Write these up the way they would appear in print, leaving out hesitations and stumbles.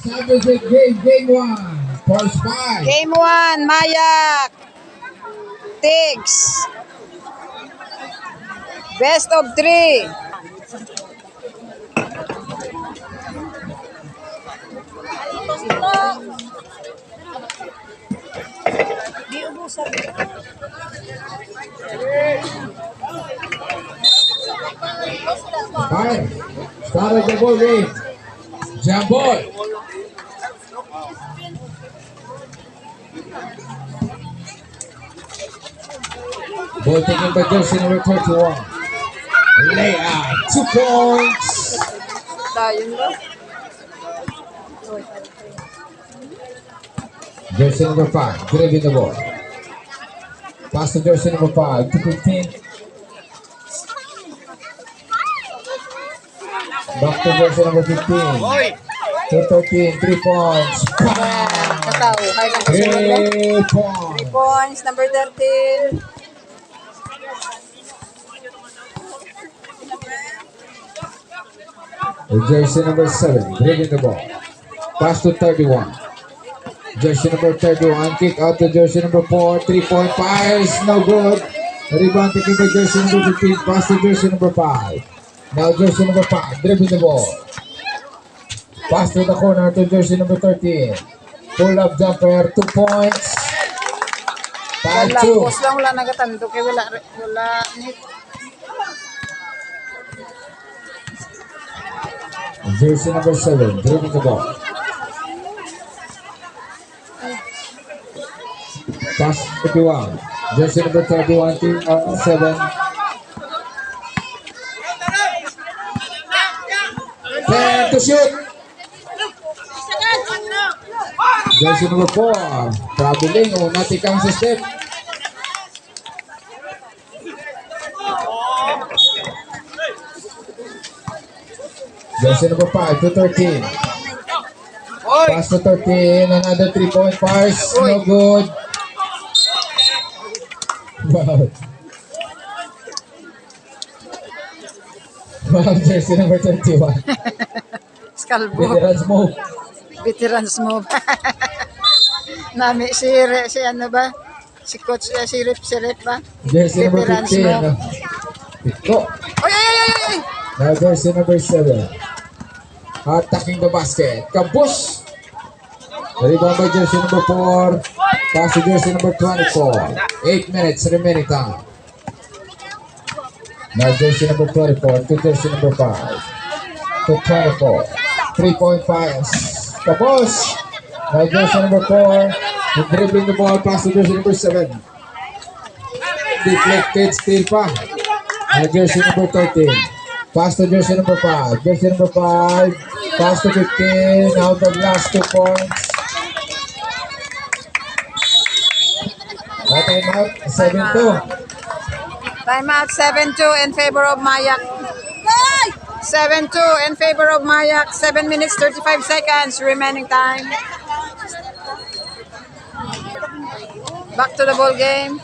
Subject game 1. First 5. Game 1, Mayak. Tigs. Best of 3. Five. Start of the ball game. Jump ball. Ball taken by jersey number 31. Layout. 2 points. Dayon ba? Jersey number 5. Dribbling the ball. Pass to jersey number 5. To 15. Back to jersey number 15. To 13. 3 points. Kataw. Hay lang kasi 3 points. 3 points, number 13. Jersey number 7, dribbling the ball. Pass to 31. Jersey number 31, kick out to jersey number 4. 3-point fires, no good. Rebound taken by jersey number 15. Pass to jersey number 5. Now jersey number 5, dribbling the ball. Pass to the corner to jersey number 13. Pull up jumper, 2 points. Wala, 5-2. post lang, wala nagatando. Kaya wala. Jersey number 7, dribbling the ball. Pass to 31. Jersey number 31 to 7. 10 to shoot. Jersey number 4. Traveling. Natikang sa step. Jersey number 5 to 13. Pass to 13. Another 3-point pass. No good. Wow. Wow, jersey number 21. Skalbo. Veterans move. Veterans move. Nami, si ano ba? Si coach, si Rip ba? Jersey number Veterans 15. move. Go. Oy, oy, oy, oy, oy! Now jersey number 7. Attacking the basket. Kabush! Rebound by jersey number 4. Pass to jersey number 24. 8 minutes remaining time. Now jersey number 24 to jersey number 5. To 24. 3-point fires. Kabush! Now jersey number 4. Dribbling the ball. Pass to jersey number 7. Deflected steal pa. Now jersey number 13. Pass to jersey number 5. Jersey number 5. Pass to 15. Out of last 2 points. Time out. 7-2. Time out, 7-2 in favor of Mayak. 7-2 in favor of Mayak. 7 minutes, 35 seconds remaining time. Back to the ball game.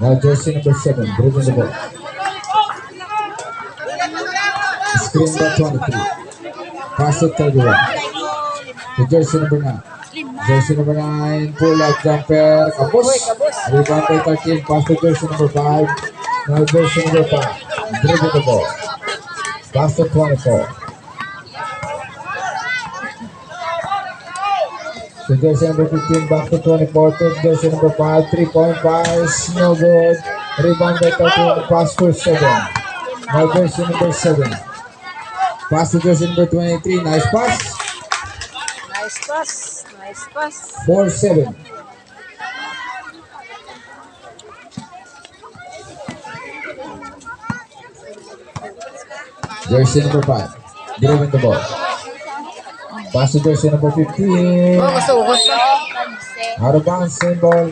Now jersey number 7. Dribbling the ball. Screen by 23. Pass to 31. To jersey number 9. Jersey number 9. Pull up jumper. Kapos. Rebound by 13. Pass to jersey number 5. Now jersey number 5. Dribbling the ball. Pass to 24. To jersey number 15. Back to 24. To jersey number 5. 3-point pass. No good. Rebound by 13. Pass to 7. Now jersey number 7. Pass to jersey number 23. Nice pass. Nice pass. Nice pass. 4-7. Jersey number 5. Dribbling the ball. Pass to jersey number 15. Oh, gusto ko sa. Out of bounds, same ball.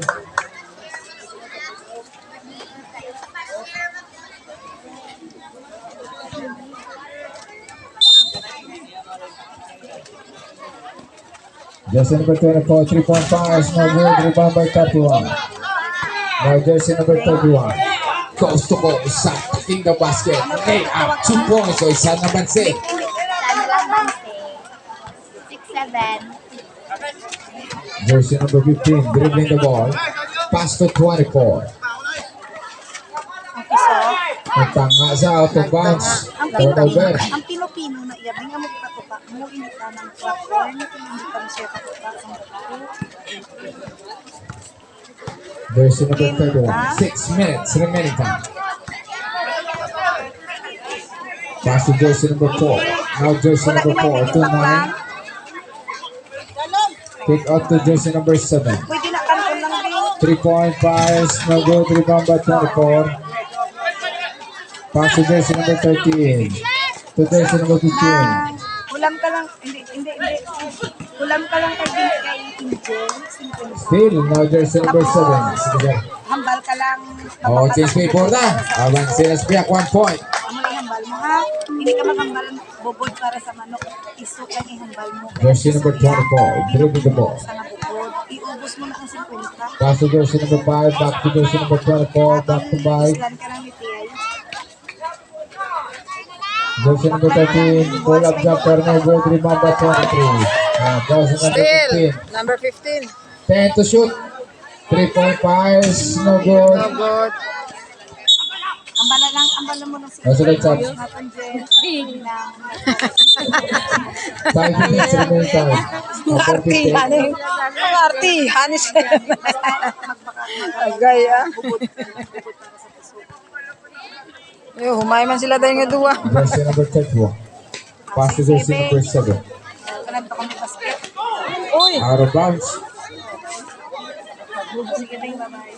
Jersey number 24, 3-point pass, no good, rebound by 31. Now jersey number 31. Coast to coast, attacking the basket. Lay up, 2 points, so isa naman set. 7. Jersey number 15, dribbling the ball. Pass to 24. Ang piso. Nagtanga sa out of bounds. Ang Turnover. ang Pilipino na iya, nga magpatuka. Mo inita ng platform. Hindi pa siya patuka. Jersey number 31. 6 minutes remaining time. Pass to jersey number 4. Now jersey Wala number 4 to 9. Kick out to jersey number 7. Pwede na kanton lang din. 3-point pass. No good. Rebound by 24. Pass to jersey number 13. To jersey number 15. Ulam ka lang. Hindi. Ulam ka lang kay Angel. Still, now jersey number 7. Sige. Hambal ka lang. Oh, change paper na. Abang sila Spiak, 1 point. Amoy hambal mo ha. Hindi ka maghambal bubod para sa manok. Isok lang ihambal mo. Jersey number 24. Dribbling the ball. Sa nabubod. Iubos mo na ang 50. Pass to jersey number 5. Back to jersey number 24. Back to 5. Islan ka lang ni Tiay. Jersey number 13. Pull up jumper. No good. Rebound by 23. Jersey number Still, 15. number 15. 10 to shoot. 3-point pass. No good. No good. Ambala mo ng Nasa red side. Natang Jen. 5 minutes remaining time. Artihan eh. Mga artihan eh siya. Agay ah. Yo, humay man sila dahil nga duwa. Jersey number 31. Pass to jersey number 7. Kanang to kami basket. Uy! Out of bounds. Sige ding bye-bye.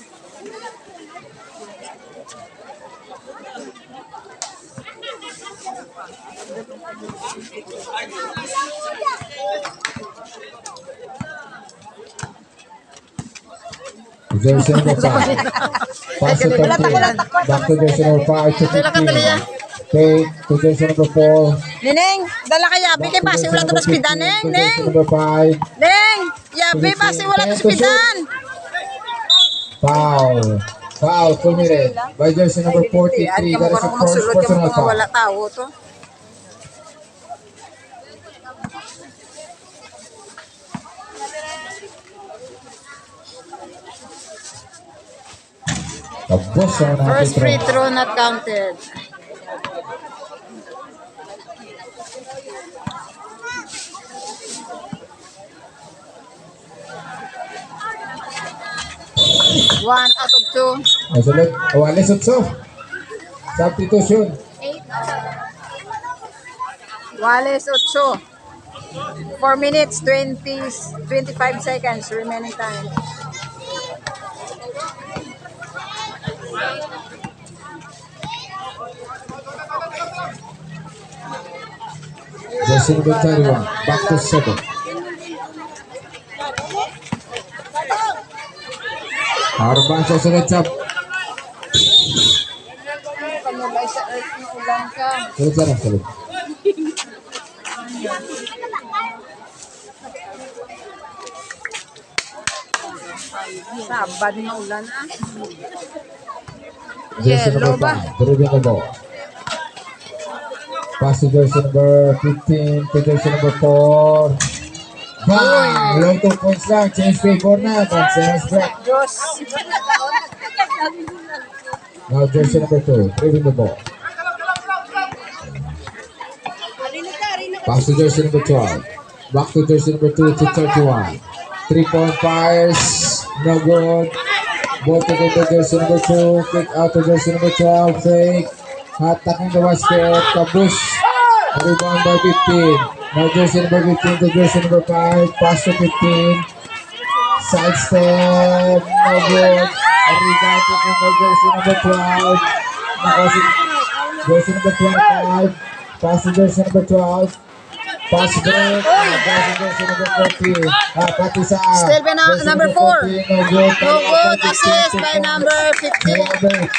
Jersey number 5. Pass to 13. Back to jersey number 5 to 15. Take to jersey number 4. Neneng, dala ka yabi kay basi wala to na spidan, Neng. To Neng! jersey number 5. Neng! Yabi basi wala to spidan. Foul. Foul committed by jersey number 43. Ay, That is kamu a ko first magsulod ka personal mga foul. wala tao to. Tapos ang First free natin throw not counted. One out of two. Nasulot. Awalis utso. Substitution. Wales Ocho. 4 minutes, 25 seconds remaining time. Jersey number 31. Back to 7. Harapan sa sunod sa Kamulay sa earth ng ulan ka. sunod sa sunod. Sabad na ulan ah. Jersey Yellow number ba? 5. Dribbling the ball. Pass to jersey number 15 to jersey number 4. Bang! Long 2 points lang. Change favor na. Bansenas back. Diyos. Now jersey number 2. Dribbling the ball. Pass to jersey number 12. Back to jersey number 2 to 31. 3-point fires. No good. Ball to the jersey number 2. Kick out to jersey number 12. Fake. Attacking the basket. Kabush. Rebound by 15. Now jersey number 15 to jersey number 5. Pass to 15. Side step. No good. A rebound to the jersey number 12. Nakasi jersey number 25. Pass to jersey number 12. Pass break. Pass to jersey number 14. Pati sa Still by jersey number 4. 14. No good. No good. Assist by number 15.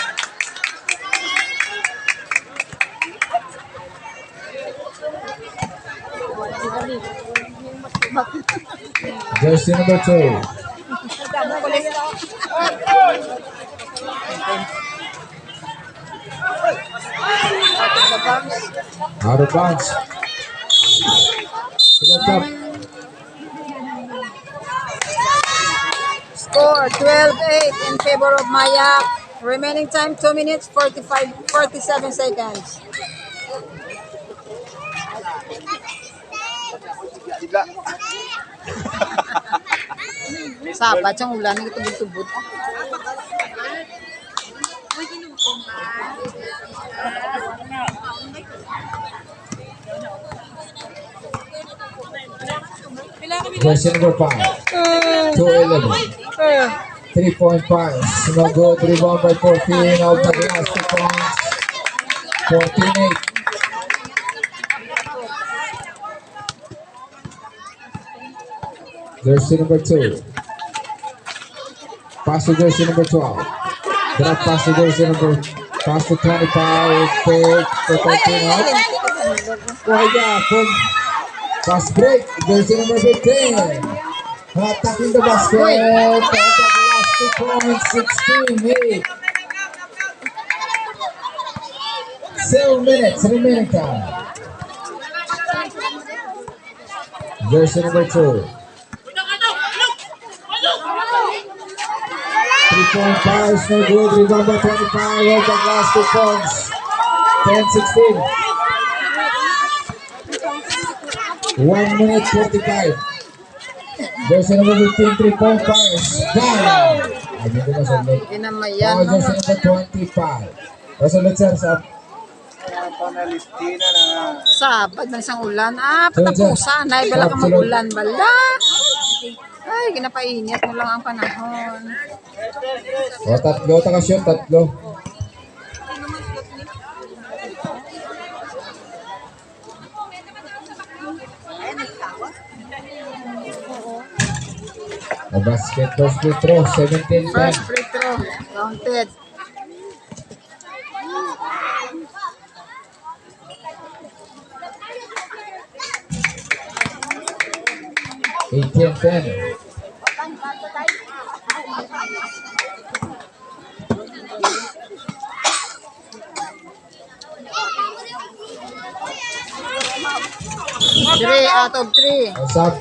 Jersey number 2. Out of bounds. Pull it up. score 12-8 in favor of Mayak. Remaining time 2 minutes 47 seconds. Sapat siyang ulan ng tubod-tubod. Jersey number 5. 2-11. 3-point pass. No good. Rebound by 14. Out the glass. 2 points. 14-8. Jersey number 2. Pass to jersey number 12. Drop pass to jersey number. Pass to 25. Pick. The 13 out. Wide up. Pass break. Jersey number 15. Attacking the basket. Out the glass. 2 points. 16-8. 7 minutes remaining time. Jersey number 2. 3-point pass, no good. Rebound by 25. Out the glass. 2 points. 10-16. 1 minute 45. Jersey number 15. 3-point pass. Down. Ay, hindi na saglit. Ginamayan Oh, no? jersey number 25. Kasunod sir sa Sapat na siyang ulan. Patapusan. Ay, bala ka mag-ulan. Bala. Ay, ginapainit mo lang ang panahon. o tatlo. Takasyon, tatlo. A basket, first free throw, 17-10. First free throw. Counted. Eighteen, 10. Three out of 3. What's up?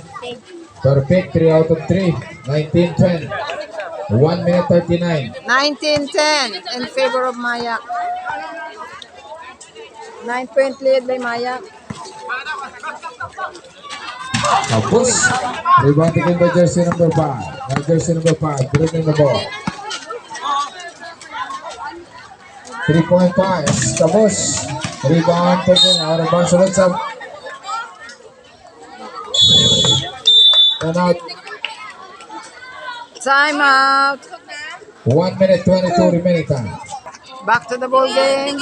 Perfect, 3 out of 3. 19-10. 1 minute 39. 19-10 in favor of Mayak. 9-point lead by Mayak. Tapos, rebound taken by jersey number 5. Jersey number 5, dribbling the ball. 3-point pass. Tapos, rebound taken out of bounds. What's up? And out. Time out. 1 minute 22 remaining time. Back to the ball game.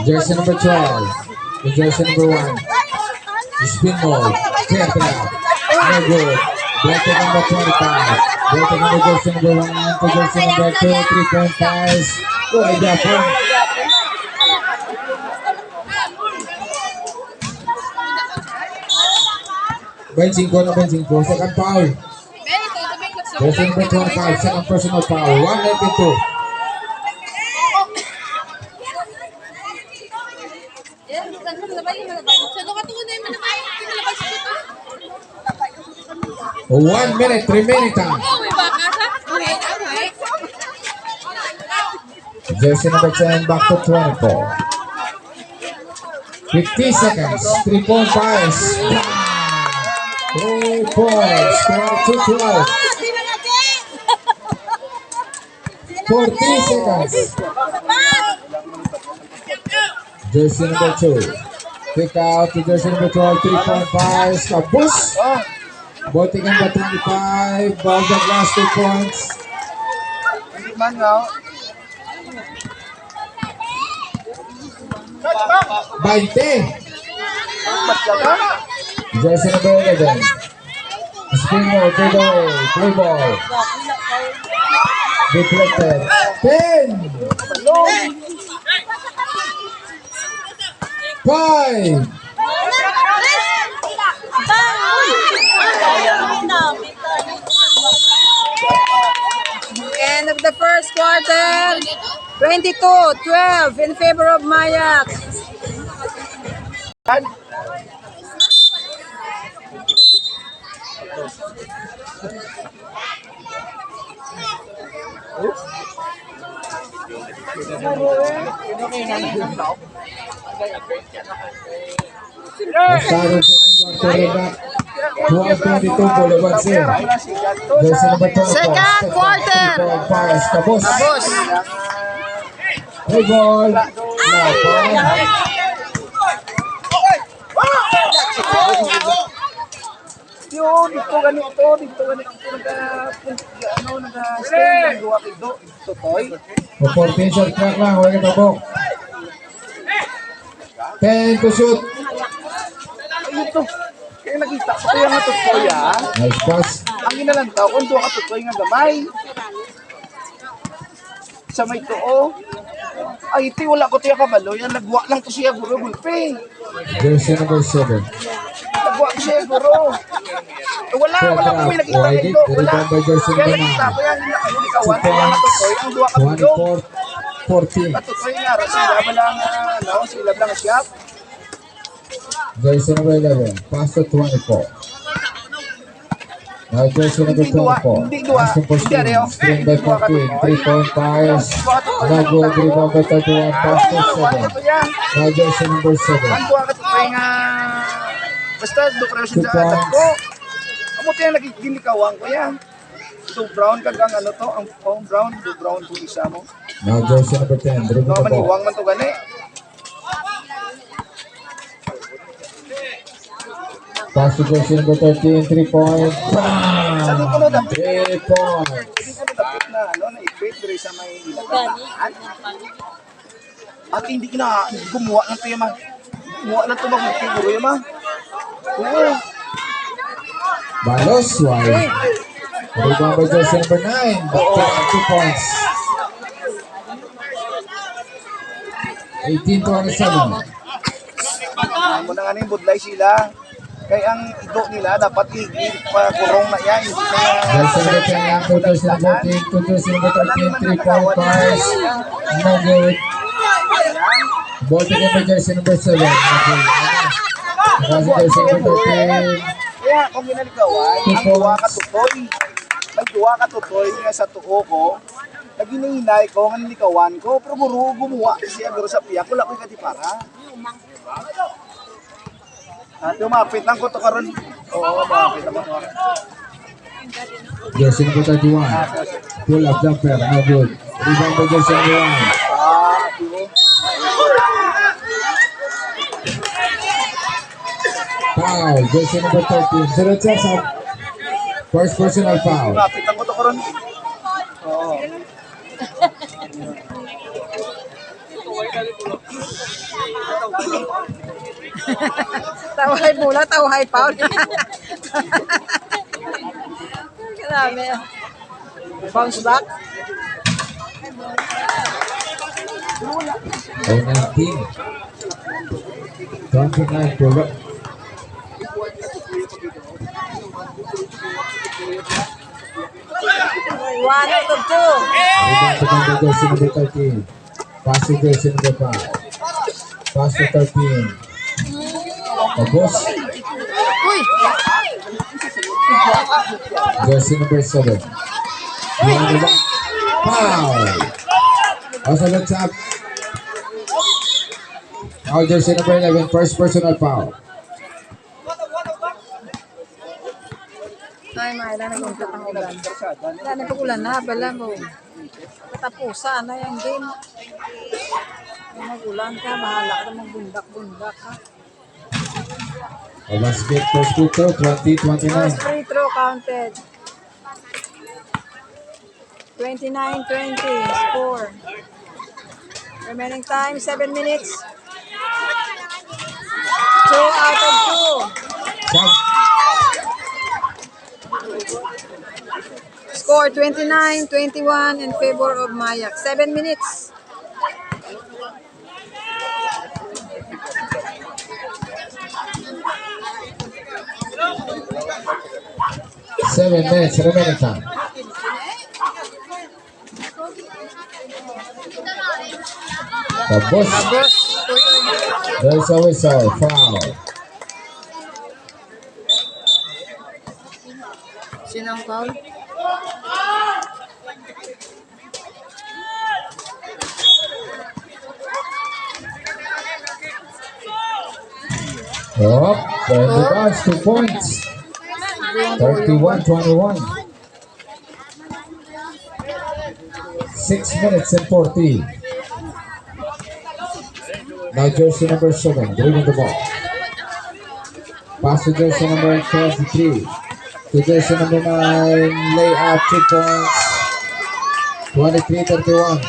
Jersey number 12. The jersey number 1. Spin mode. Clear it out. No good. Breaking number 25. Breaking number jersey number 1 to jersey number 2. 3-point pass. Go ahead, Japon. Benching ko na benching ko. Second foul. Jersey number 25. Second personal foul. 192. One minute remaining time. Jersey number 10 back to 24. 50 seconds. 3-point pass. 3 points. 22-12. 40 seconds. Jersey number 2. Kick out to jersey number 12. 3-point pass. Kabus. Boting number 25. Ball the last 2 points. 20. Jersey number 11. Spin mode, take away, play ball. Deflected. 10. 5. End of the first quarter. 22-12 in favor of Mayak. Started second quarter back. 12-22 for the Banser. Jersey number 24. Second quarter. 3-point pass. Kabos. Tapos. Play ball. Lapan. Yun, dito ganito, nag-stay ng duwa kido, tutoy. 14 shot clock lang. Huwag itabok. 10 to shoot. Ayun to, kaya nakita ko kaya nga tutoy Nice pass. ang ginalantaw, kung duwa ka tutoy nga gamay. Sa may tuo, ay iti wala ko tiya kabalo, yan nagwa lang to siya guro gulpe. Jersey number 7. Nagwa ko siya guro. Wala kami nakita dito, wala. Kaya nakita ko yan, nakakawan, kaya nga tutoy, ang duwa ka tutoy. 24-14. Katutoy nga, sila ba lang, sila lang siya. Jersey number 11. Pass to 24. Now jersey number 24. Asking for string by 14. 3-point pass. No good. Rebound by 31. Pass to 7. Now jersey number 7. Ang duwa katutoy nga, basta depression sa atat ko. Amo tayo nagigilikawan ko yan. Do brown kag ang ano to, ang phone brown, do brown po isa mo. Now jersey number 10. Dribble No the ball. maniwang man to gani. Pass to jersey number 13. 3-point. Sa dito no Bam! dapit. 3 points. Hindi ko dapit na na ipit diri sa may ilagaan. At hindi gumawa ng tiya ma. Gumawa ng tumag figuro yun ma. Oo. Balos. Why? Rebound by jersey number 9. Back to 2 points. 18-27. Amo na nga ning budlay sila. Kay ang ido nila dapat ipakurong na yan. Hindi na Jersey number 10 lang. To jersey number 14. To jersey number 13. 3-point pass. No good. Ball taken by jersey number 7. No good. Pass to jersey number 13. Kaya kung ginalikawan, ang duwa ka tutoy. May duwa ka tutoy nga sa tuo ko. Naginahinay ko, nga nilikawan ko. Pero guro, gumawa siya guro sa piyak. Wala ko yung katipara. At lumapit lang ko to karon. Oo, lumapit lang ko. Jersey number 31. Pull up jumper. No good. Rebound by jersey number 1. Dibo. Foul. Jersey number 13. Sunod siya sa first personal foul. Lumapit lang ko to karon. Oo. Tawhay mula, tawhay Paul. Grabe. Bounce back. Oh, 19. 29 pull up. One out of two. Rebound taken by jersey number 13. Pass to jersey number 5. Pass to 13. Tapos. Uy! Jersey number 7. Behind the back. Foul. Also that's up. Foul jersey number 11. First personal foul. Ay, may ilan nag-umpit ang ulan. Wala na pag-ulan na, bala mo. Katapusan na yung game. Kung mag-ulan ka, bahala ka na magbundak-bundak ka. A basket first free throw. 20-29. First free throw counted. 29-20 score. Remaining time, 7 minutes. 2 out of 2. Shot. Score 29-21 in favor of Mayak. 7 minutes. Seven minutes remaining time. Tapos. There's a whistle. Foul. Sinong foul? Oh, and the guards 2 points. 31-21. 6 minutes and 40. Now jersey number 7, dribbling the ball. Pass to jersey number 23. To jersey number 9, layup 2 points. 23-31.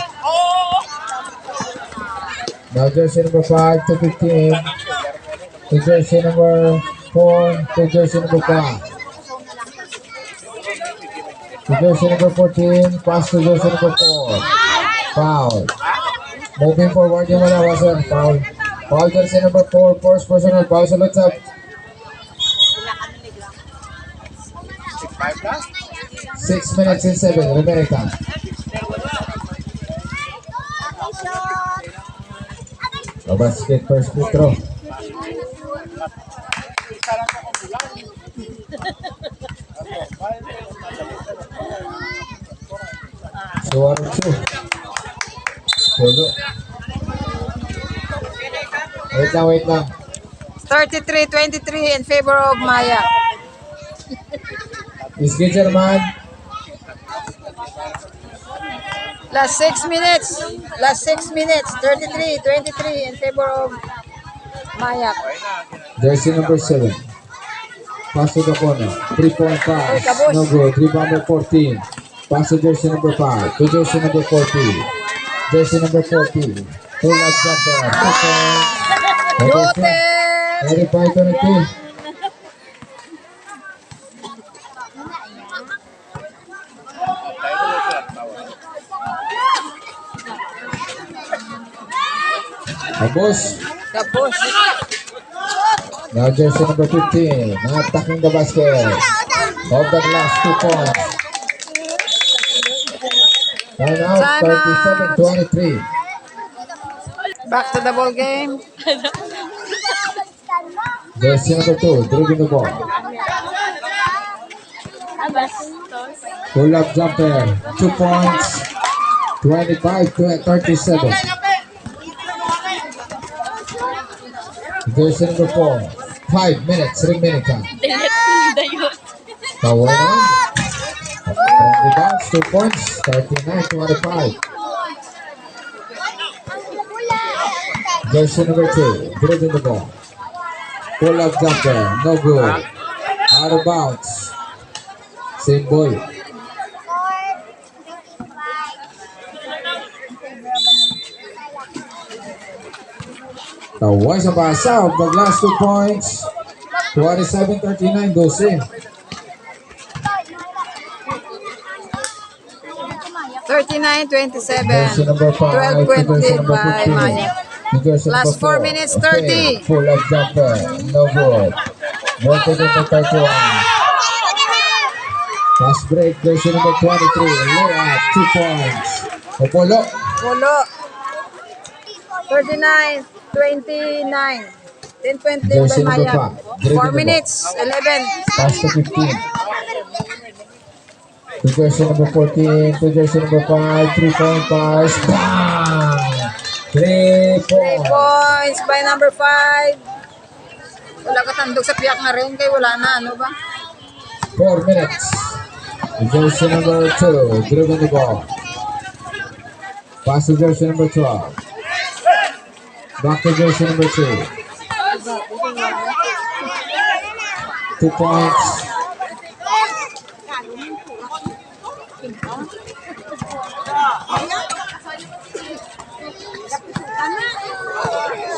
Now jersey number 5 to 15. To jersey number 4. To jersey number 5. To jersey number 14. Pass to jersey number 4. Foul. Moving forward yung wala wasan. Foul. Foul jersey number 4. First personal foul sa lutsap. 6 minutes and 7. Remaining time. No basket, first free throw. So, 1-2. Pulo. Wait lang. 33-23 in favor of Maya. Iski German. Last 6 minutes. 33-23 in favor of Maya. Jersey number 7. Pass to the corner. 3-point pass. No good. Rebound number 14. Pass to jersey number 5. To jersey number 14. Jersey number 14. Pull up jumper. 2 points. Yote! 35-22. Tapos. Tapos. Now jersey number 15. Attacking the basket. Of the last 2 points. Time out. Time out. 37-23. Back to the ball game. Jersey number 2. Dribbling the ball. Pull up jumper. 2 points. 25-37. Jersey number 4. 5 minutes remaining time. Tawa naman. Rebounds, 2 points. 39-25. Jersey number 2. Dribbling the ball. Pull up jumper. No good. Out of bounds. Same boy. Tawa sa basa of the last 2 points. 27-39, 12. 39-27. Jersey number 5. 12 point lead by Maya. Jersey number Last 4 4. minutes, Okay, 30. pull up jumper. No good. Voltage number 31. Fast break. Jersey number 23. Layup. 2 points. Opolo. Polo. 39-29. 10 point lead Jersey by number Maya. 5. 4 minutes. 11. Pass to 15. To jersey number 14. To jersey number 5. 3-point pass. Bang! 3 3 points. points by number 5. Wala ka tandog sa piyak na rin. Kaya wala na. Ano ba? 4 minutes. To jersey number 2. Dribbling the ball. Pass to jersey number 12. Back to jersey number 2. 2 points.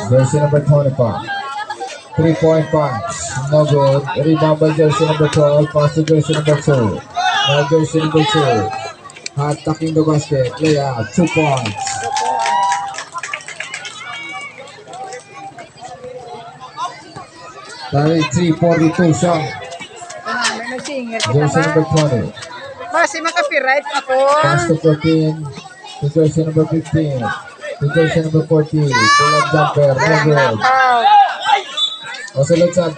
Jersey number 25. 3-point punch. No good. Rebound by jersey number 12. Pass to jersey number 2. Now jersey number 2. Attacking the basket. Layup. 2 points. Dahil 3:42 siya. May nag-singer kita Jersey ba? number 20. Kasi makapiright ako. Pass to 14. To jersey number 15. To jersey number 14. Pull up jumper. No good. Foul. O sa lutsad.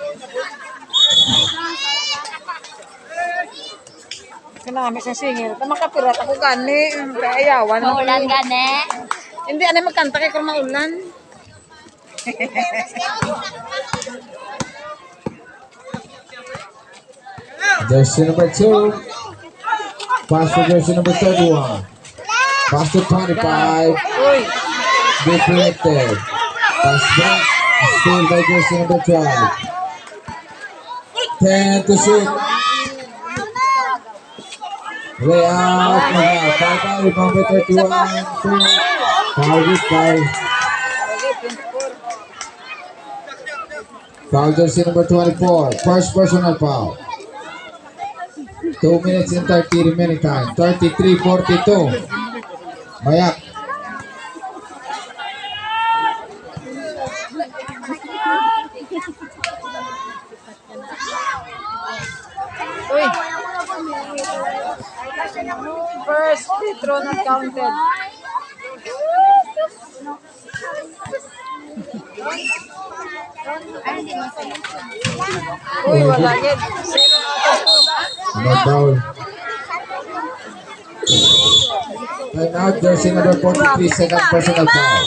Kanami sa singer. Makapirat ako gani. Kaya ayawan. Maulan gani. Hindi, ano magkanta kay kung maulan. Jersey number 2. Pass to jersey number 31. Pass to 25. Uy, Deflected. Pass back. Steal by jersey number 12. 10 to shoot. Layout. Foul by number 31. Foul with foul. Foul jersey number 24. First personal foul. 2 minutes and 30 remaining time. 33-42. Mayak. uy. First free throw not counted. Uy, wala gid. 0 out of 2. No foul. Time out, jersey number 43, second personal foul.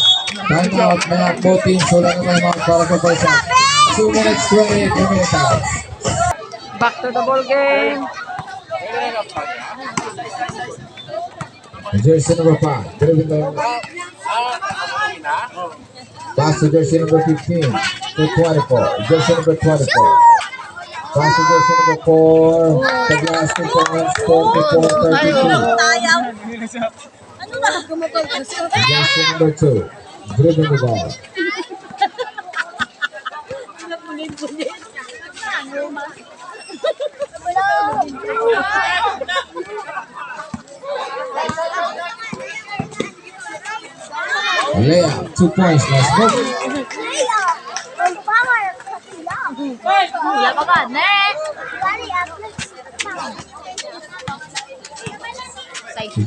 Time out, Mayak, both teams. Wala na time out para sa first half. 2 minutes, 28 remaining time. Back to the ball game. Jersey number 5, driven by pass to jersey number 15 to 24. Jersey number 24. Pass to jersey number 4. The last 2 points, 44-32. Jersey number 2, driven the ball. Layup, 2 points, nice move.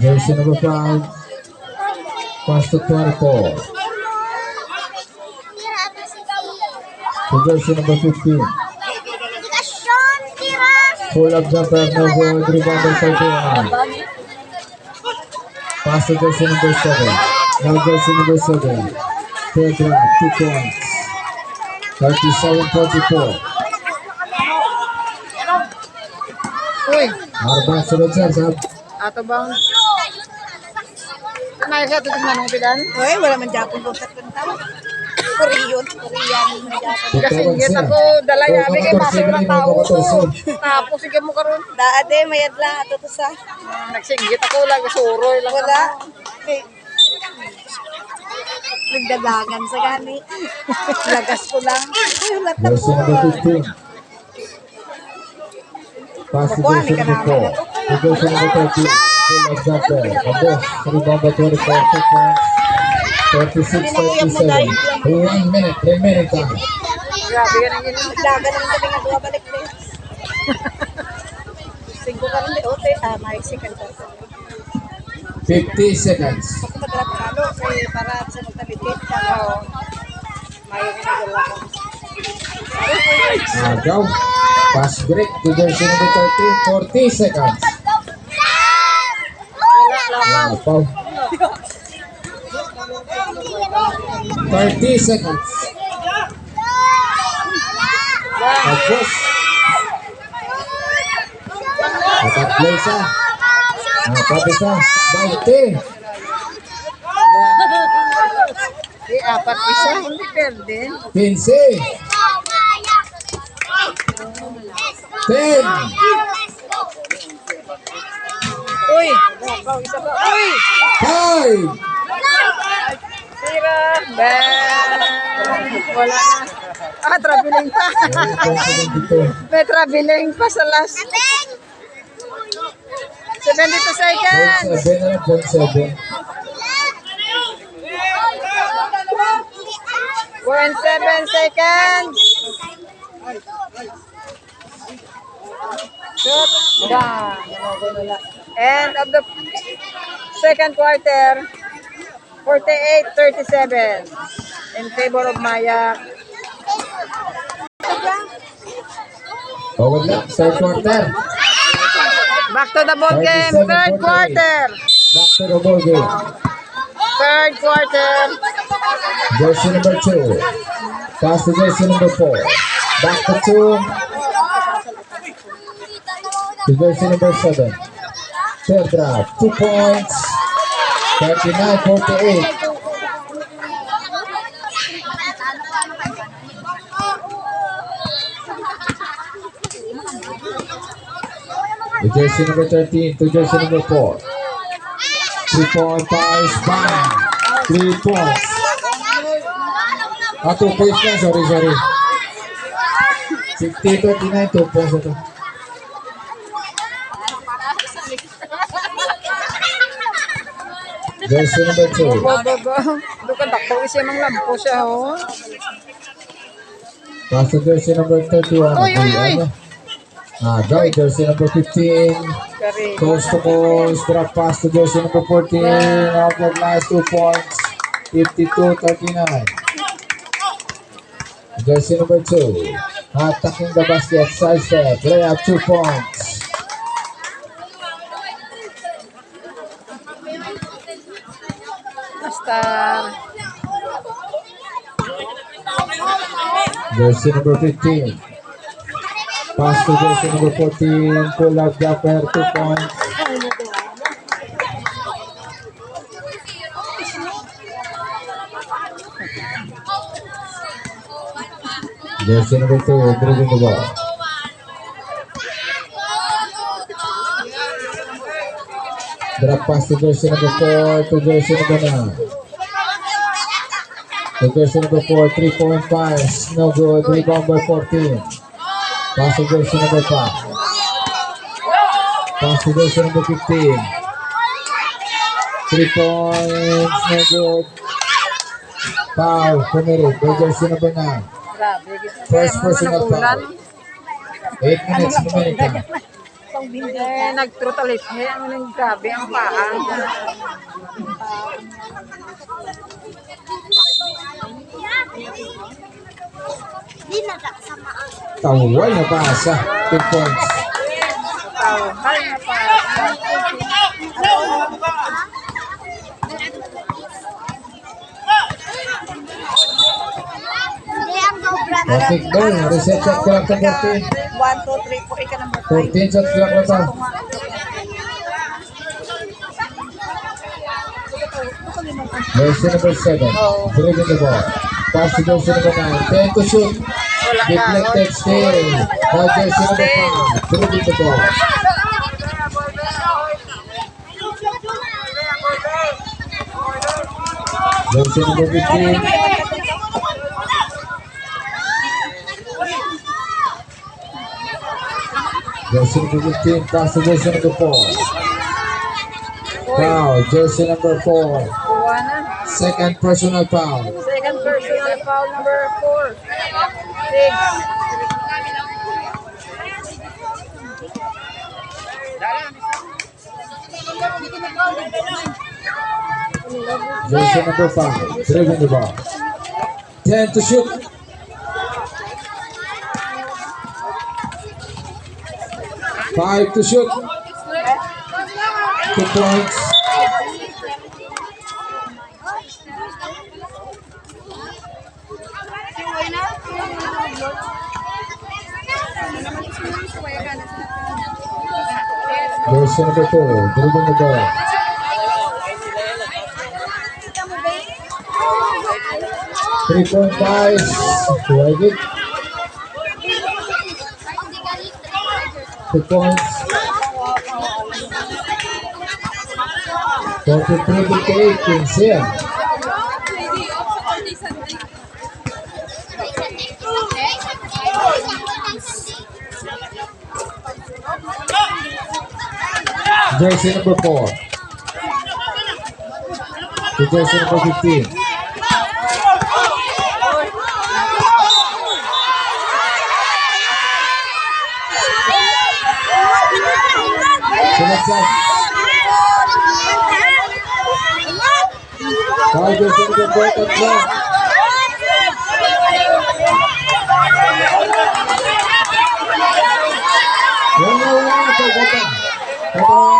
Jersey number 5. Pass to 24. To jersey number 15. Pull up jumper, no good. Rebound by 31. Pass to jersey number 7. Now jersey number 7. Third round, 2 points. 37-44. Uy, Arbang sunod sir, sab. out of bounds. May ka titignan mo bidan? Uy, wala man Japon kung sa punta. Korean, Korean. Kasi git ako dalayabi kay pasok ng tao. Tapos sige mo karon. Daade, mayad lang ato to sa. Nagsinggit ako lang suroy lang. Wala. Nagdadagan sa gani. Lagas ko lang. Ay, wala Jersey number 15. Pass to jersey number 4. To jersey number 13. Pull up jumper. Abos. Rebound by 24. 2 points. 36-37. 1 minute remaining time. Grabe ka nang ganun. Dagan naman kami nga duwa balik na. 5 ka rin di ote. May second ka. 50 seconds. Ako madrap ka ano. Para sa magtalitit. May ginagawa ko. Go. Pass break to jersey number 13. 40 seconds. Foul. 30 seconds. Abos. Nakaplay siya. Nakaplay siya. 20. Di apat isa hindi perde. 15. 10. Uy, isa pa. Uy, 5. sira. Ben. Wala na. Traveling pa. May traveling pa sa last. 72 seconds. 0.7. 0.7 seconds. Shot down. End of the second quarter. 48-37 in favor of Mayak. Forward lang. Third quarter. Back to the ball game. Third quarter. Back to the ball game. Third quarter. Jersey number 2. Pass to jersey number 4. Back to 2. To jersey number 7. Third drop. 2 points. 39-48. To jersey number 13. To jersey number 4. 3-point pass. Bang. 3 points. 2 points na. Sorry. 50-39. 2 points ito. Jersey number 2. Baba. Dukan takbo siya mang lampo siya, oh. Pass to jersey number 31. Oy. Guy, jersey number 15. Kari. Coast to coast. Drop pass to jersey number 14. Off the glass, 2 points. 52-39. Jersey number 2. Attacking the basket. Side step. Layup, 2 points. Star. Jersey number 15. Pass to jersey number 14. Pull up jumper, 2 points. Jersey number 2, dribbling the ball. Drop pass to jersey number 4 to jersey number 9. To jersey number 4, 3-point pass. No good. Rebound by 14. Pass to jersey number 5. Pass to jersey number 15. 3 points. No good. Foul committed by jersey number 9. Grabe. First Kaya mo personal nagulan. foul. 8 minutes remaining time. Nag-trutalip. Kaya mo nang grabe ang paa. Tawal na pasa. 2 points. Tawal na paa. Patrick Bell, reset shot clock to 14. 1, 2, 3, 4, ika number 5. 14 shot clock na to. Jersey number 7. Dribbling the ball. Pass to jersey number 9. 10 to shoot. Deflected still. Now jersey number 5. Dribbling the ball. Jersey number 15. Jersey number 15. Pass to jersey number 4. Foul. Jersey number 4. Kuha na. Second personal foul. Second personal foul number 4. 6. Jersey number 5. Dribbling the ball. 10 to shoot. 5 to shoot. 2 points. Jersey number 2. Dribbling the ball. 3-point guys. Like it. 2 points. 43-58. Quince. Jersey number 4. To jersey number 15. Select up. Foul jersey number 4 at clock. Wala. Katawa.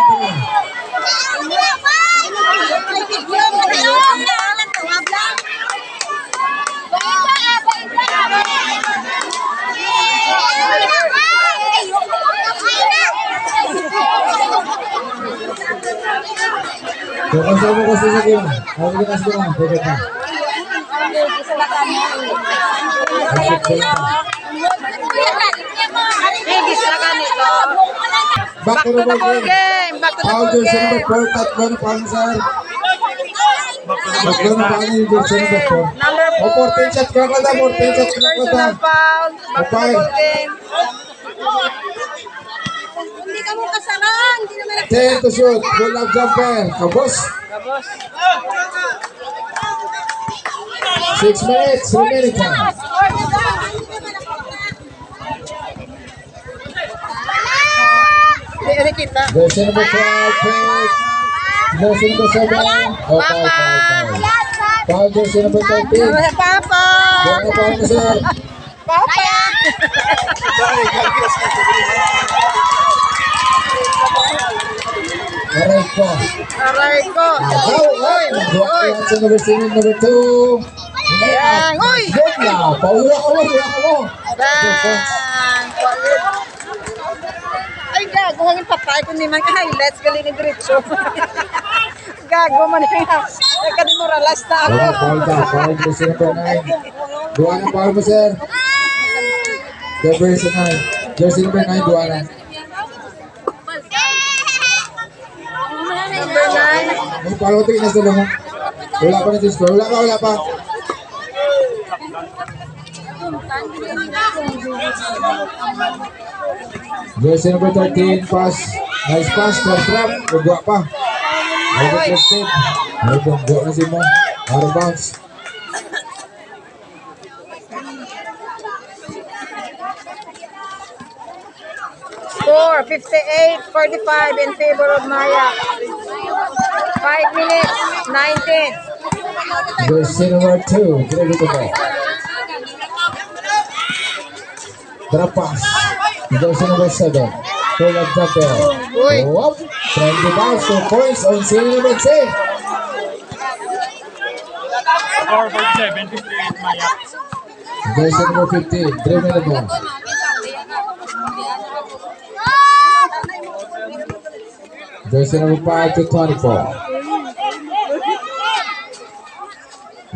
kasama ko sa game. Ako ka sa game. Pwede ka. Back to the ball game. Back to the Foul ball jersey game. number 4. Tatlo na paano, sir? Tatlo na paano yung jersey number 4. Number O, 14 shots ka kada. 14 shots ka kada. Personal foul. Back to the Okay. ball game. Hindi ka mo kasarang. Hindi naman 10 to shoot. Full up jumper. Kabos. Tapos. 6 minutes. Remaining time. Hindi kita. Jersey number 12. Pick. Jersey number 7. O, foul, foul. Foul jersey number 13. Papa! Buwan na paano, sir? Papa! Aray ko. Aray ko. Oy! Oy! Sa number 7, number 2. Yan! Uy! Good na. Paula ka mo. Paula ka mo. Yan! Ay, gago. Hangin patay. Kung di man ka highlights, galing ni Diretso. Gago man nga. Nagka-demoralize na ako. Wala, foul ka. Foul jersey number 9. Buwan na foul mo, sir. Jersey 9. Jersey number 9, buwan na. Number 9. May foul ko tingin na sila mo. Wala pa na sa score. Wala pa, wala pa. Jersey number 13, pass. Nice pass, first trap. Nagwa pa. Ay, good step. Ay, bonggo na si mo. Out of bounds. Score 58-45 in favor of Maya. 5 minutes, 19. Jersey number 2, dribble the ball. Drop pass. Jersey number 7, pull up jumper. Uy. Go up. Trying to bounce 2 points on senior number 6. Score 47-58 Maya. Jersey number 15, dribble the ball. Jersey number 5 to 24.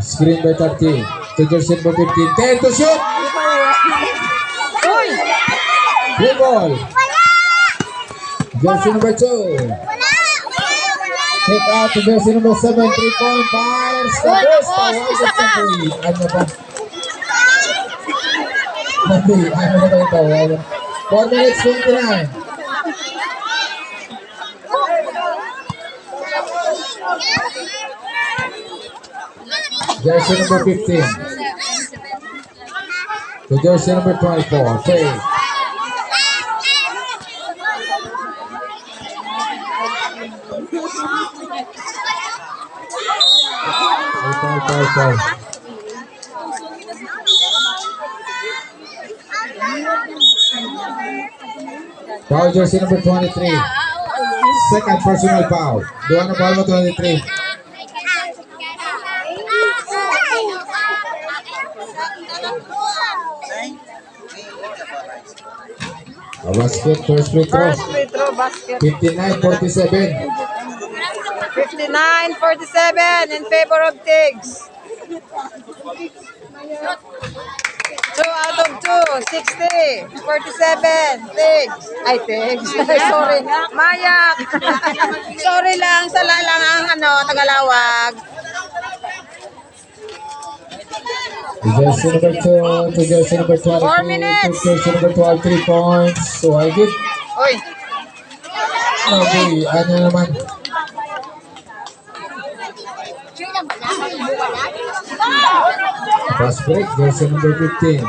Screen by 13. To jersey number 15. 10 to shoot. Uy! Play ball. Jersey number 2. Take out to jersey number 7. 3-point fires. The Uy, best. tapos, isa pa. Ano pa? Ano ba ito? 4 minutes 29. Jersey number 15. To jersey number 24. Okay. Foul. Foul jersey number 23. Second personal foul. Doon na foul mo 23. A basket, first free throw. First free throw basket. 59-47. 59-47 in favor of Tigs. 2 out of 2, 60, 47, Tigs. Ay, Tigs. Sorry. Mayak. Sorry lang, sala lang ang Tagalawag. Jersey number 2 to jersey number 22. 4 minutes. To jersey number 12, 3 points. So I get. Uy, Okay, ano naman? Fast break, jersey number 15.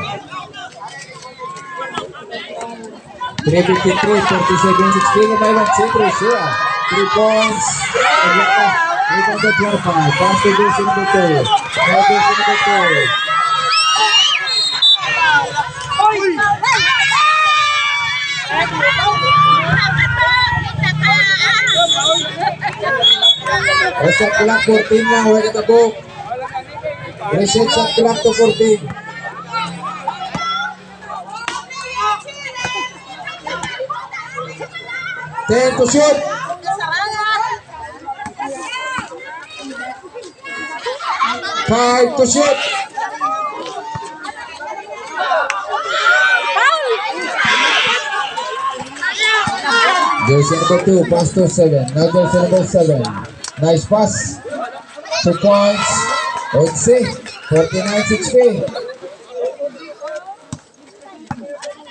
3:53, 47-16 by one. Siyempre siya. 3 points. Rebound to 25. Pass to jersey number 2. Now jersey number 2. Reset clock 14 lang, huwag katabok. Reset shot clock to 14. Ten to shoot. 5 to shoot. Jersey number 2, pass to 7. Now jersey number 7. Nice pass. 2 points. Let's see. 49-60.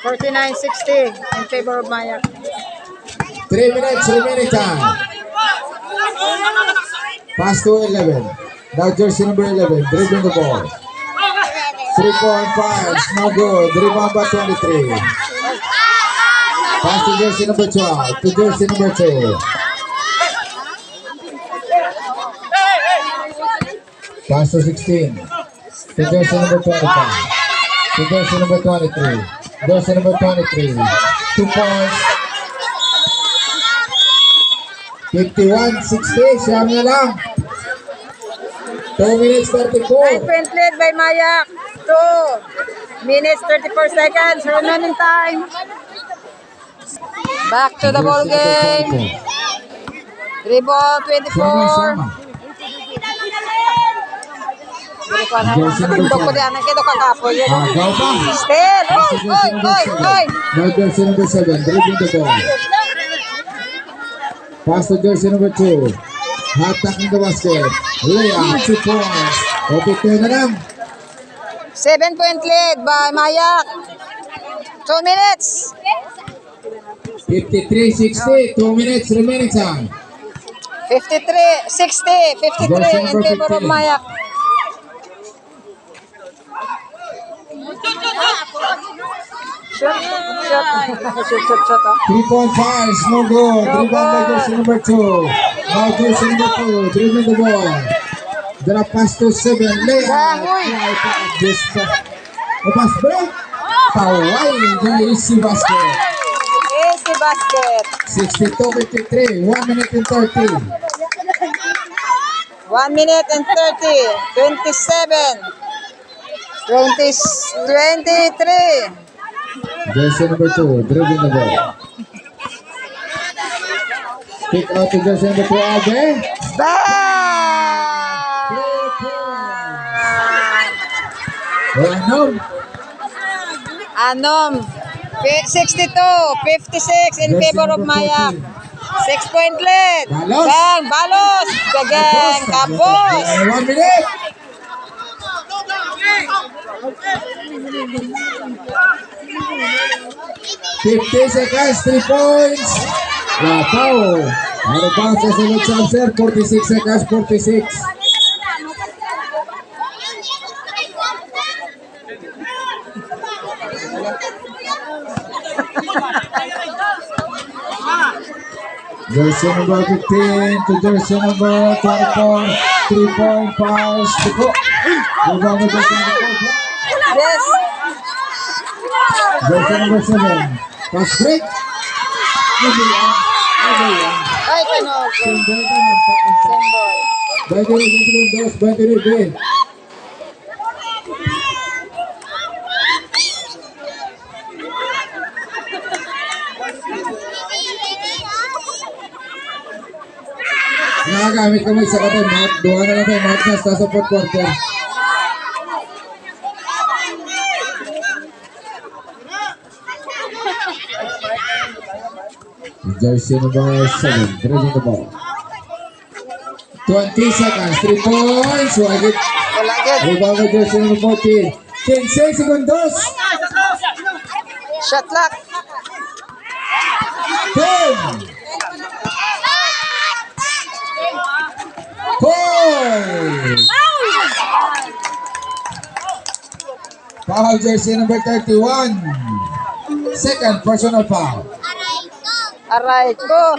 49-60 in favor of Maya. 3 minutes remaining time. Pass to 11. Now jersey number 11. Dribbling the ball. 3-point pass. No good. Rebound by 23. Pass to jersey number 12. To jersey number 2. Pass to 16. To jersey number 25. To jersey number 23. Jersey number 23. 2 points. 51-60. Siyam na lang. 2 minutes 34. 9-point lead by Maya. 2 minutes 34 seconds. Remaining time. Back to the ball game. 3-ball, 24. Natundok ko diyan. Kaya kakapo yun. Go pa. Still. Oy. Now jersey number 7. Dribbling the ball. Pass to jersey number 2. Hatak in the basket. Layup. 2 points. Okay, 2 na lang. 7-point lead by Maya. 2 minutes. 53-60. 2 minutes remaining time. 53 in favor of Maya. Shot. 3-point pass. No good. Rebound by jersey number 2. Now jersey number 2. Dribbling the ball. Drop pass to 7. Layup. This pass break. Paway. There is the basket. Easy basket. 62-53. 1 minute and 30. 1 minute and 30. 27. 23. Jersey number 2. Dribbling the ball. Kick out to jersey number 2. Albe. Bang! Anom. 62-56 in favor of Maya. 6-point lead. Balos. Bang! Balos. Gagang. Kapos. 1 minute. 50 seconds, 3 points. Lapao. Out of bounds as a good answer. 46 seconds, 46. Jersey number 15 to jersey number 24. 3-point pass to go. Rebound to jersey number 4. Yes. Jersey number 7. Pass break. Ay, panog. Symbol. 22 segundos, 22. Nakagamit kami sa katay, mat. Duha na lang tayo, mat na sa 4th quarter. Jersey number 7, dribbling the ball. 20 seconds, 3 points. Wagit. Wala good. Rebound by jersey number 14. 15 segundos. Shot clock. 10. Point. Foul jersey number 31. Second personal foul. Aray ko.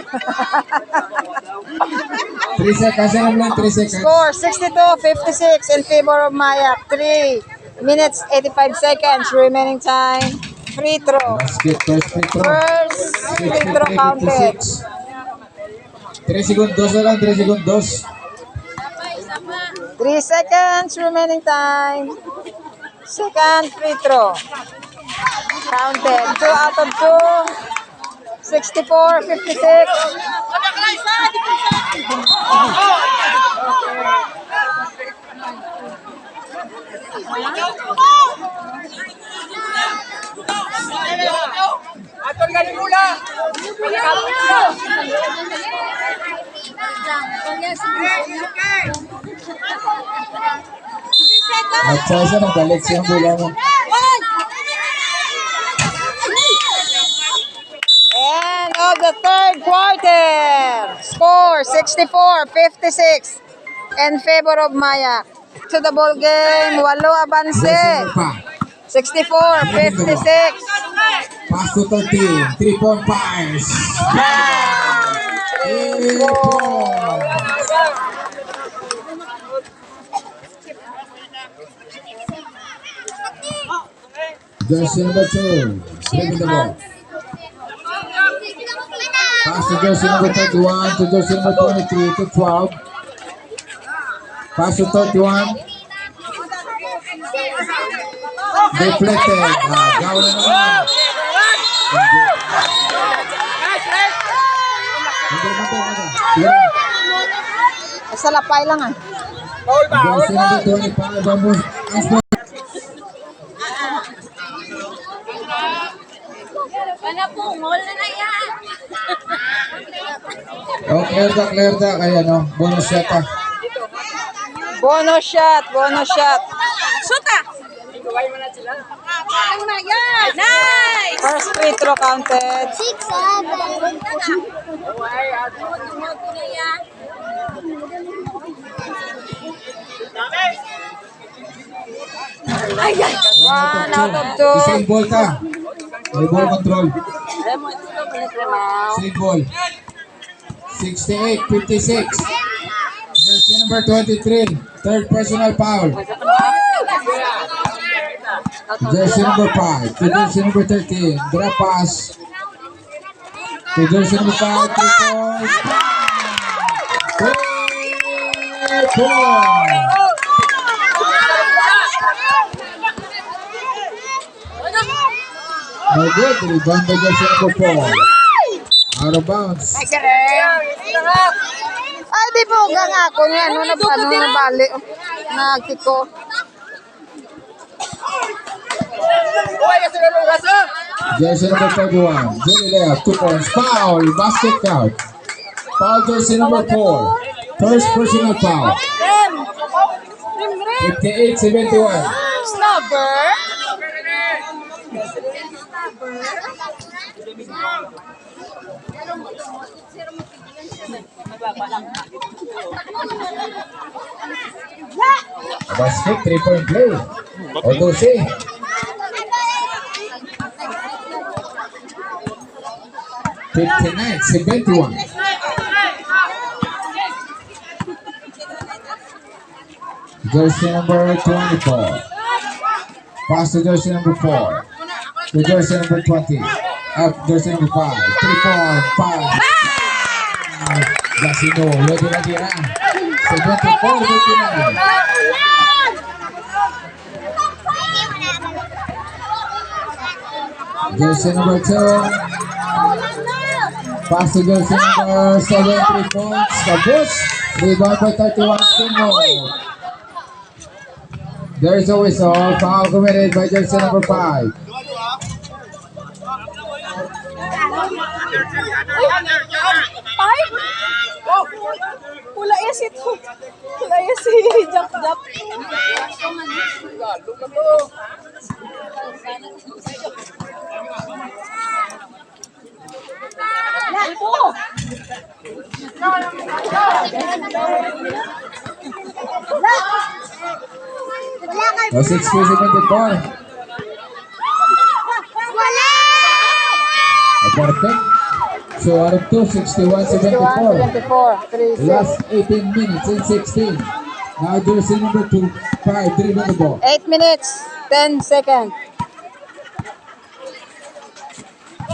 3 seconds na lang, 3 seconds. Score 62-56 in favor of Maya. 3 minutes 85 seconds remaining time. Free throw. Basket, first free throw. First free throw counted. 3 segundos na lang, 3 segundos. 3 seconds remaining time. Second free throw. Counted. 2 out of 2. 64-56. At sa isa nagbalik siyang bola mo. End of the third quarter. Score 64-56 in favor of Maya. To the ball game, walo Jersey abanse. number 5. 64-56. Pass to 13. 3-point pass. 3 points. Jersey number 2. Bringing the ball. Pass to jersey number 31 to jersey number 23 to 12. Pass to 31. Deflected. Gawin na naman. Hindi. Sa lapay lang ah. Jersey number 25. Vamos. Panapungol na yan. Oh, clear da. Kaya no, bonus shot ah. Bonus shot. Suta! Ano na yan? Nice! First free throw counted. 6-7. One out of two. Save ball ka. May ball control. Save ball. 68-56. Jersey number 23. Third personal foul. Jersey number 5 to jersey number 13. Drop pass. To jersey number 5. 3 points. 3 points. No good. Rebound by jersey number 4. Out of bounds. Ay, di po gang ako niya. Ano na bali. Nagtiko. Jersey number 31. Jelly left. 2 points. Foul. Basket count. Foul jersey number 4. First personal foul. 58-71. Snubber. Basket 3-point play. O 12. $59-71. Jersey number 24. Pass to jersey number 4. To jersey number 20. Up jersey number 5. 3-point pass. Gasino, ready na tira. 74-59. Jersey number 2. Pass to jersey number 7, 3 points. Tapos, rebound by 31 Skimo. There is a whistle. Foul committed by jersey number 5. Pula ya si Jap. No 6-2-74. Perfect. So out of 2, 61-74. 24. 3-6. Last 18 minutes and 16. Now jersey number 2, 5, dribbling the ball. 8 minutes. 10 seconds.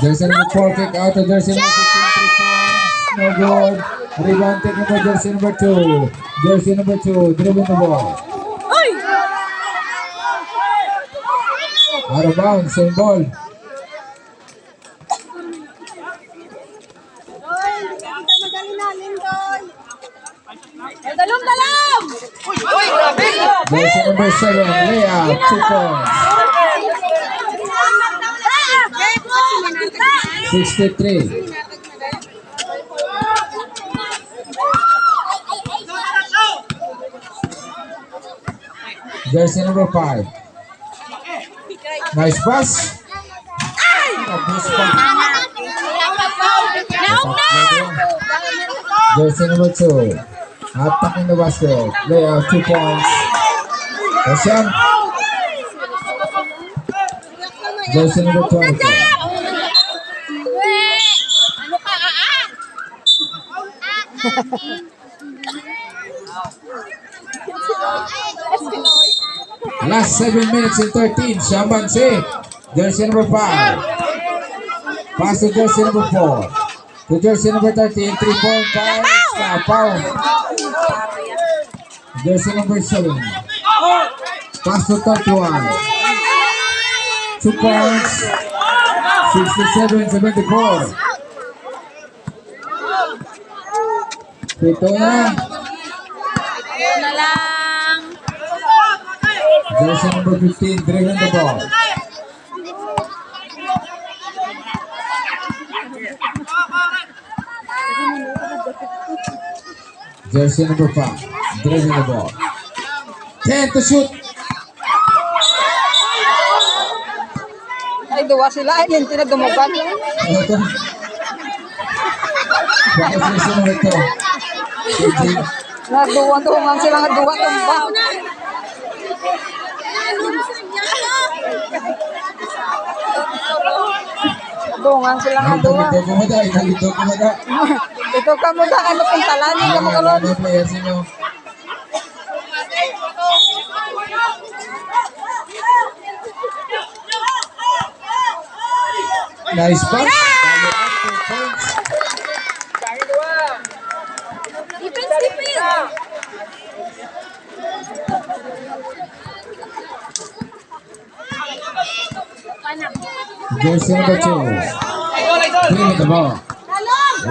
Jersey number 4, kick out to jersey number 15, 3 points. No good. Rebound taken by jersey number 2. Jersey number 2, dribbling the ball. Out of bounds, same ball. Dalam! Jersey number 7, Leah. out. 2 points. 63. Jersey number 5. Nice pass. Abuse pa. Jersey number 2. Attacking the basket. Lay out 2 points. Question. Jersey number 24. Last 7 minutes and 13. Shambansi. Jersey number 5. Pass to jersey number 4. To jersey number 13. 3-point pass. Foul. Jersey number 7. Pass to 31. 2 points. 67-74. Pito na. Jersey number 15, dribbling the ball. Jersey number 5, dribbling the ball. 10 to shoot. Ay, duwa sila. Ay, linti na dumugan. Ano to? Bakit jersey number 2? Naduwa-duwangan sila nga duwa tumbang. Dungan sila nga duwa. Nalito ko mo da, nalito ko mo da. Ito ka mo da, ano puntalan ka mo kalon. Ano players ninyo? Nice pass. Follow up, 2 points. Jersey number 2. Bring the ball.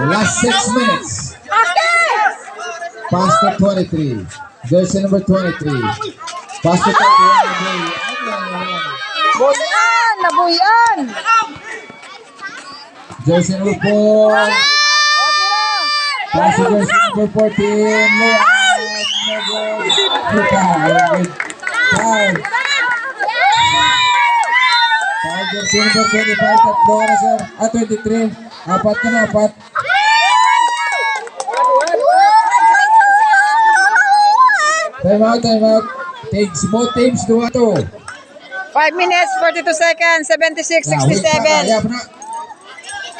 Last 6 minutes. Pass to 23. Jersey number 23. Pass to 31. Buyan! Nabuyan! Jersey number 4. Pass to jersey number 14. No good. Five. Jersey number 25. Tatlo na sir. 23. Apat ka na, apat. Time out, time out. Both teams, 2-2. 5 minutes, 42 seconds, 76, 67.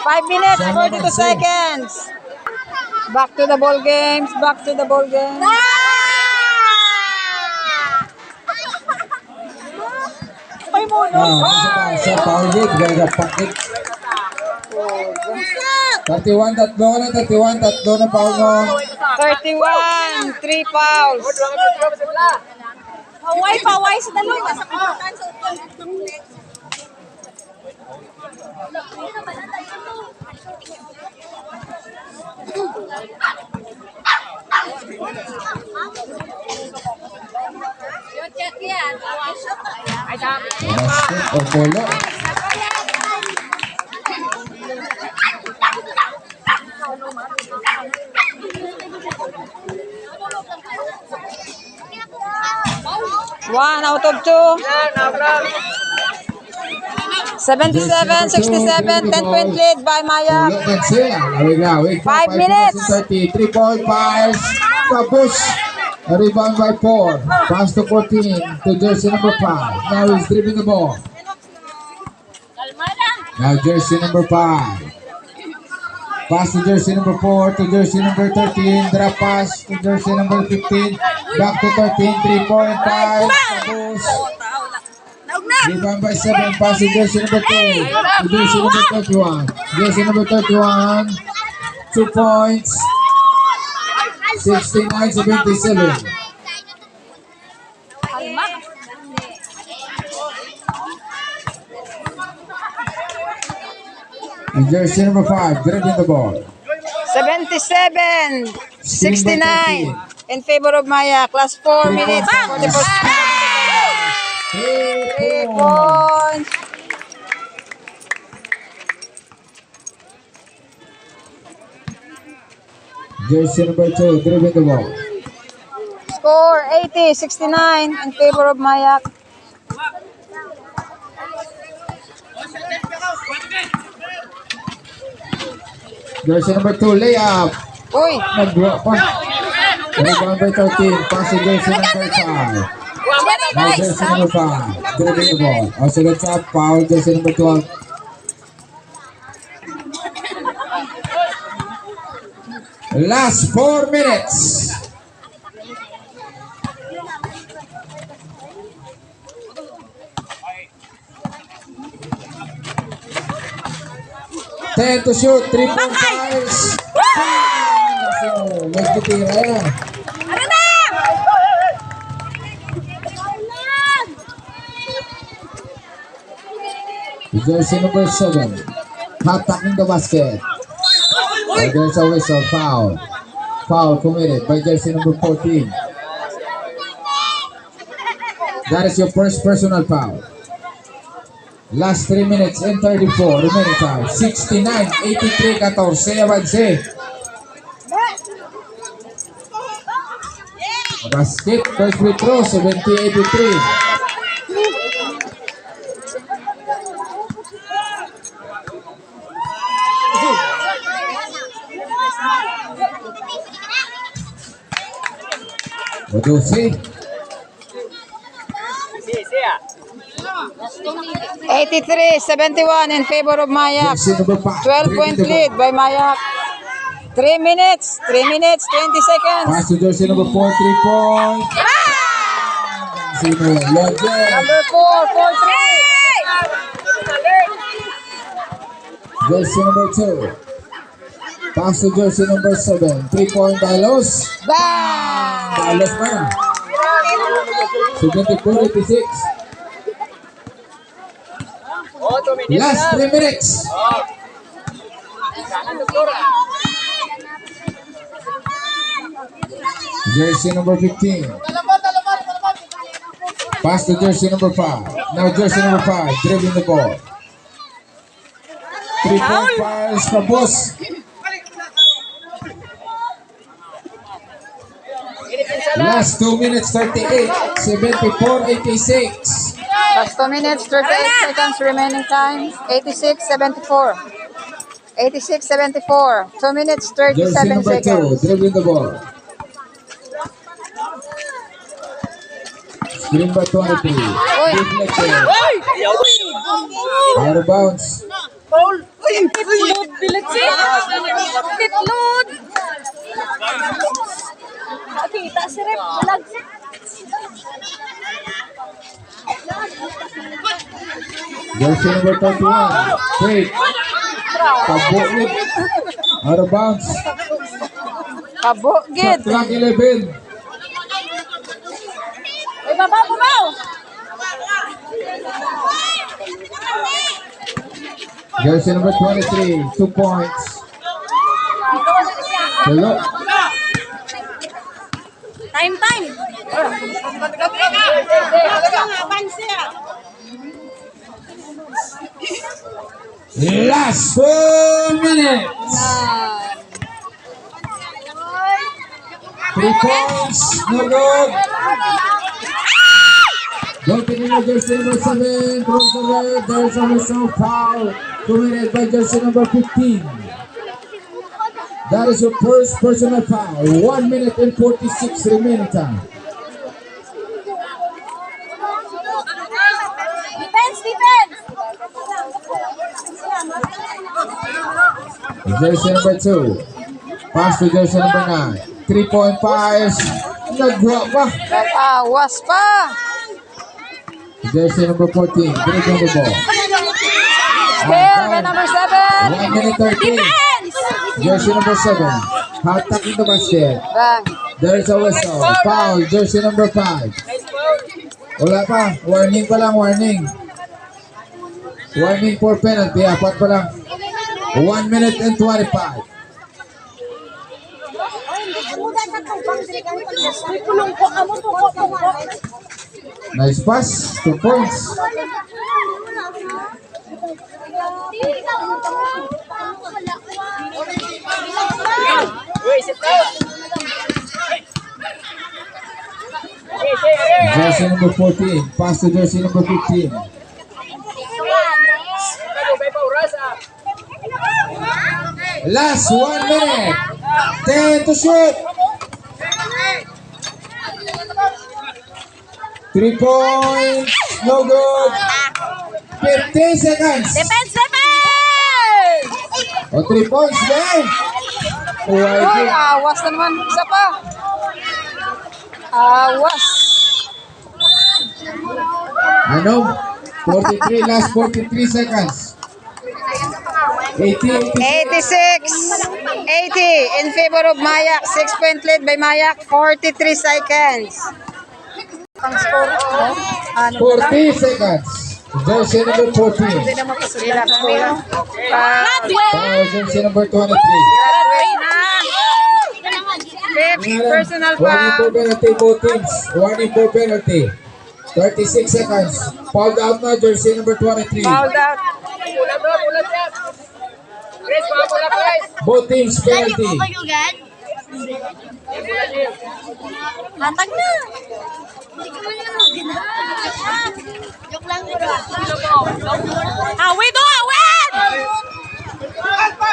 5 minutes, 42 seconds. Back to the ball games, back to the ball games. Ay mo, no? Sa Paulid, ganda pakit. 31, tatlo na, 31, tatlo na Paul mo. 31, 3 fouls. Paway sa dalawa. Sa kapitan sa utol. Basket o polo. One out of two. 77, 67, 10-point lead by Maya. Let's see. Awig. 5 minutes. 3-point pass. Tapos. A rebound by 4. Pass to 14. To jersey number 5. Now he's dribbling the ball. Now jersey number 5. Pass to jersey number 4. To jersey number 13. Drop pass to jersey number 15. Back to 13. 3-point pass. Tapos. Rebound by 7. Pass to jersey number 2. To jersey number 31. Jersey number 31. 2 points. 69-77. And jersey number 5, dribbling the ball. 77, 69 in favor of Maya. Class 4 minutes. 44 seconds. points. Jersey number 2, dribbling the ball. Score 80-69 in favor of Mayak. Jersey number 2, layup. Uy, Nag-drop pa. Rebound by 13. Pass to jersey number 5. Now jersey number 5. Dribbling the ball. Also that's up. Foul jersey number 12. Last 4 minutes. Ten to shoot, 3 pointers. Nagtitira yan. Jersey number 7. Attacking the basket. Oh, there's a whistle, foul. Foul committed by jersey number 14. That is your first personal foul. Last 3 minutes and 34 remaining time. 69-83, 14 avance. Basket, first free throw, 70-83. Odusi. 83-71 in favor of Mayak. Jersey number 5. 12-point lead by Mayak. 3 minutes, 20 seconds. Pass to jersey number 4, 3-point. Sino? Lodger. Number 4, 4-3. Jersey number 2. Pass to jersey number 7. 3-point Dalos. Bang! Dalos pa. 74-86. Last 3 minutes. Jersey number 15. Pass to jersey number 5. Now jersey number 5. Dribbling the ball. 3-point fires for Boss. Last 2 minutes 38. 74-86. Last 2 minutes, 38 seconds remaining time. 86-74. 86-74. 2 minutes, Jersey 37 number 2. seconds. Dribbling the ball. Screen by 23. Deflected. Out of bounds. Titlod, bilatsi. Titlod. Kita si Rep. Jersey number 31. Wait. Pabukit. Out of bounds. Kabugid. Shot clock 11. Uy, babaw. Jersey number 23. 2 points. Hello. Time. Last 4 minutes. 3 points. No good. Don't take it, jersey number 7. Close the red. There's a whistle foul committed by jersey number 15. That is your first personal foul. 1 minute and 46 remaining time. Defense. Jersey number 2. Pass to jersey number 9. 3-point fires. Nag-drop pa. Nag-awas pa. Jersey number 14. Dribbling the ball. Spare by number 7. 1 minute 13. Jersey number 7. Attacking the basket. Bang. There's a whistle. Foul. Jersey number 5. Wala pa. Warning pa lang. Warning. Warning for penalty. Apat pa lang. 1 minute and 25. Nice pass. 2 points. Jersey number 14. Pass to jersey number 15. Last 1 minute. 10 to shoot. 3 points. No good. 15 seconds. Defense! O 3 points then. Uy, awas na naman. Isa pa. Awas. Ano? 43, last 43 seconds. 80, 86, 80 in favor of Mayak. 6-point lead by Mayak. 43 seconds. Ang score, ano? 40 seconds. Jersey number 14. Hindi naman kasi sila kulang. Foul jersey number 23. Graduate na. Fifth personal Warning for foul. penalty, both teams. Warning for penalty. 36 seconds. Fouled out na, jersey number 23. Fouled out. Both teams penalty. Matag na. Hindi ka man yung joke lang bro. Awit o, awit!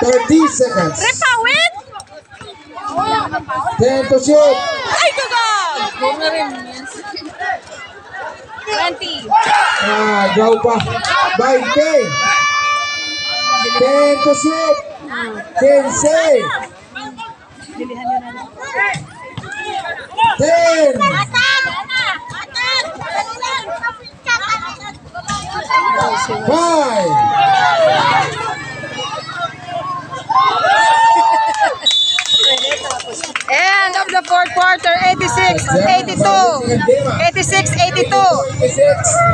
30 seconds. Awit! 10 to shoot. Ay, gagawin! Score na rin. 20. Draw pa. By 10. 10 to shoot. 15. 10. Five. End of the fourth quarter. 86, 82. 86, 82. 86.